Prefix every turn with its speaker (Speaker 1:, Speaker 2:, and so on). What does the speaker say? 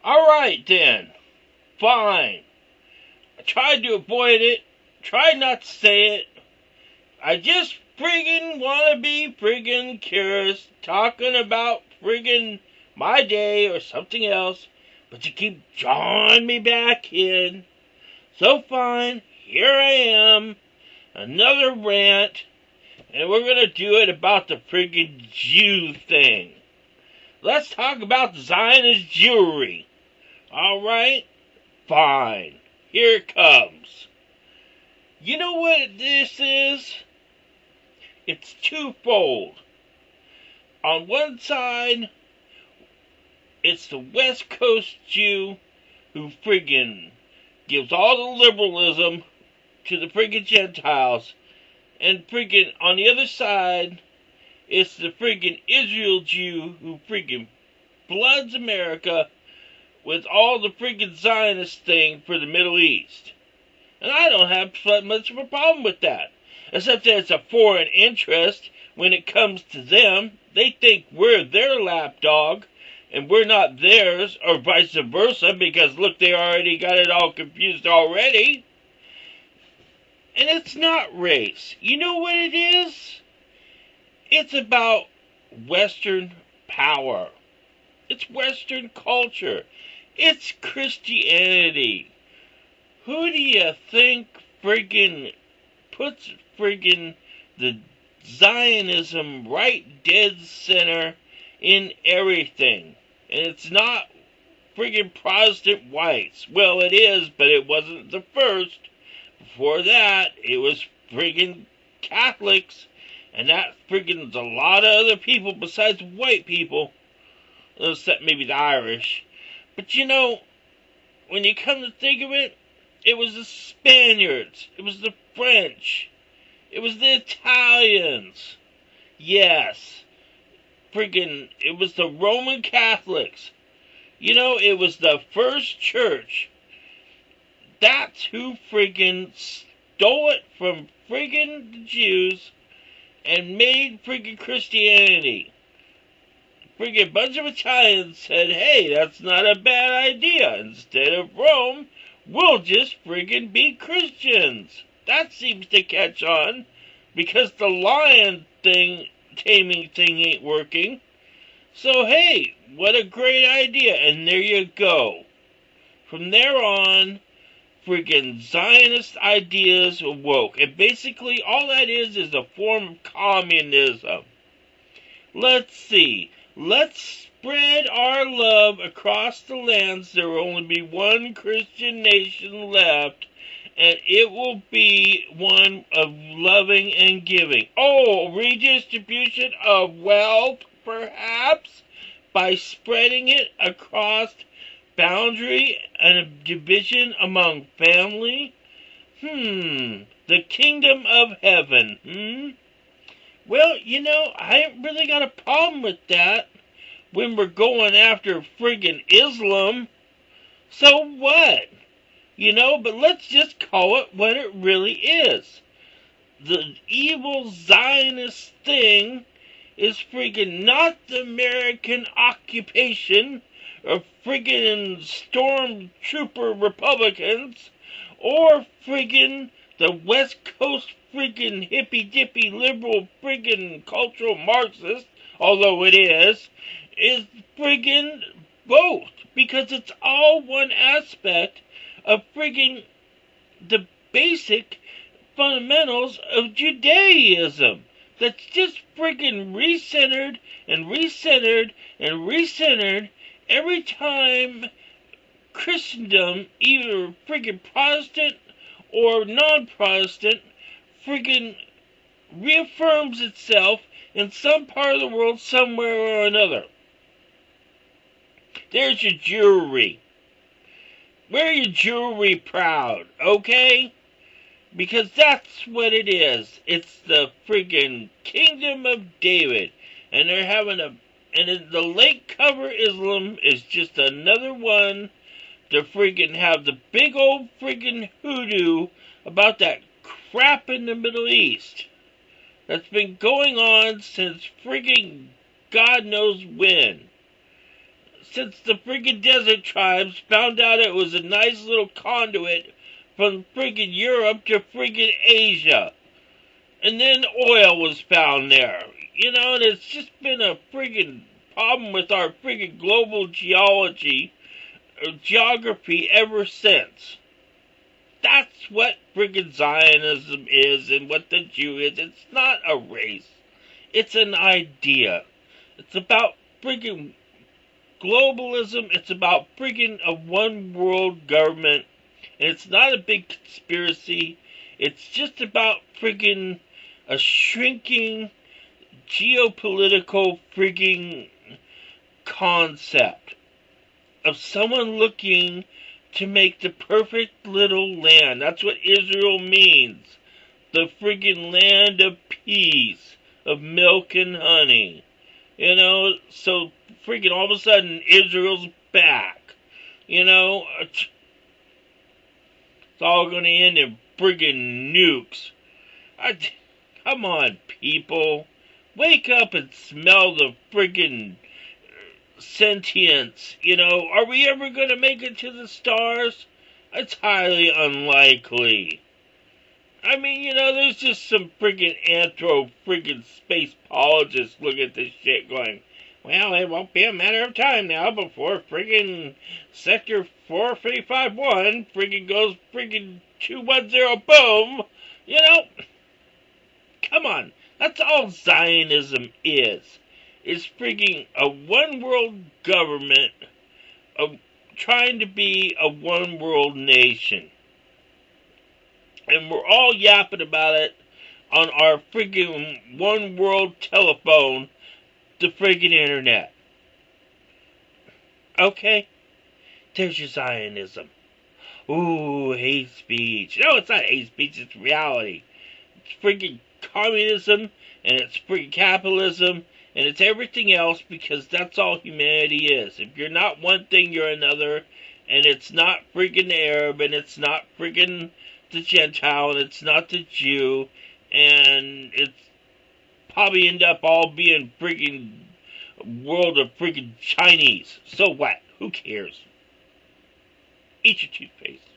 Speaker 1: Alright then. Fine. I tried to avoid it. Tried not to say it. I just friggin' wanna be friggin' curious, talking about friggin' my day or something else, but you keep drawing me back in. So fine, here I am, another rant, and we're gonna do it about the friggin' Jew thing. Let's talk about Zionist Jewry. Alright? Fine. Here it comes. You know what this is? It's twofold. On one side, it's the West Coast Jew who friggin' gives all the liberalism to the friggin' Gentiles, and friggin' on the other side, it's the friggin' Israel Jew who friggin' floods America with all the friggin' Zionist thing for the Middle East. And I don't have much of a problem with that. Except that it's a foreign interest when it comes to them. They think we're their lapdog and we're not theirs, or vice versa, because look, they already got it all confused already. And it's not race. You know what it is? It's about Western power. It's Western culture. It's Christianity. Who do you think friggin' puts friggin' the Zionism right dead center in everything? And it's not friggin' Protestant whites. Well, it is, but it wasn't the first. Before that, it was friggin' Catholics. And that friggin' a lot of other people besides white people. Except maybe the Irish. But you know, when you come to think of it, it was the Spaniards. It was the French. It was the Italians. Yes. Friggin', it was the Roman Catholics. You know, it was the first church. That's who friggin' stole it from friggin' the Jews and made friggin' Christianity. Friggin' bunch of Italians said, hey, that's not a bad idea. Instead of Rome, we'll just friggin' be Christians. That seems to catch on, because the lion taming thing ain't working. So hey, what a great idea, and there you go. From there on, friggin' Zionist ideas awoke, and basically all that is a form of communism. Let's see. Let's spread our love across the lands. There will only be one Christian nation left, and it will be one of loving and giving. Oh, redistribution of wealth, perhaps, by spreading it across boundary and a division among family? The kingdom of heaven, Well, you know, I ain't really got a problem with that when we're going after friggin' Islam. So what? You know, but let's just call it what it really is. The evil Zionist thing is friggin' not the American occupation of friggin' stormtrooper Republicans or friggin' the West Coast friggin' hippy-dippy liberal friggin' cultural Marxist, although it is friggin' both, because it's all one aspect of friggin' the basic fundamentals of Judaism that's just friggin' recentered and recentered and recentered every time Christendom, either friggin' Protestant or non-Protestant, friggin' reaffirms itself in some part of the world somewhere or another. There's your Jewry. Wear your Jewry proud, okay? Because that's what it is. It's the friggin' Kingdom of David. And they're having and the late cover Islam is just another one to friggin' have the big old friggin' hoodoo about that crap in the Middle East that's been going on since friggin' God knows when. since the friggin' desert tribes found out it was a nice little conduit from friggin' Europe to friggin' Asia. And then oil was found there. And it's just been a friggin' problem with our friggin' global geography ever since. That's what friggin' Zionism is and what the Jew is. It's not a race. It's an idea. It's about friggin' globalism. It's about friggin' a one world government. And it's not a big conspiracy. It's just about friggin' a shrinking geopolitical friggin' concept of someone looking to make the perfect little land. That's what Israel means. The friggin' land of peace, of milk and honey. So friggin' all of a sudden Israel's back. It's all gonna end in friggin' nukes. Come on, people. Wake up and smell the friggin' sentience. Are we ever gonna make it to the stars? It's highly unlikely. I mean, there's just some friggin' friggin' spaceologists looking at this shit going, well, it won't be a matter of time now before friggin' Sector 4351 friggin' goes friggin' 210 boom. Come on. That's all Zionism is. It's friggin' a one world government of trying to be a one world nation. And we're all yapping about it on our friggin' one world telephone, the friggin' internet. Okay? There's your Zionism. Ooh, hate speech. No, it's not hate speech, it's reality. It's friggin' communism, and it's friggin' capitalism, and it's everything else, because that's all humanity is. If you're not one thing, you're another, and it's not friggin' the Arab, and it's not friggin' the Gentile, and it's not the Jew, and it's probably end up all being friggin' world of friggin' Chinese. So what? Who cares? Eat your toothpaste.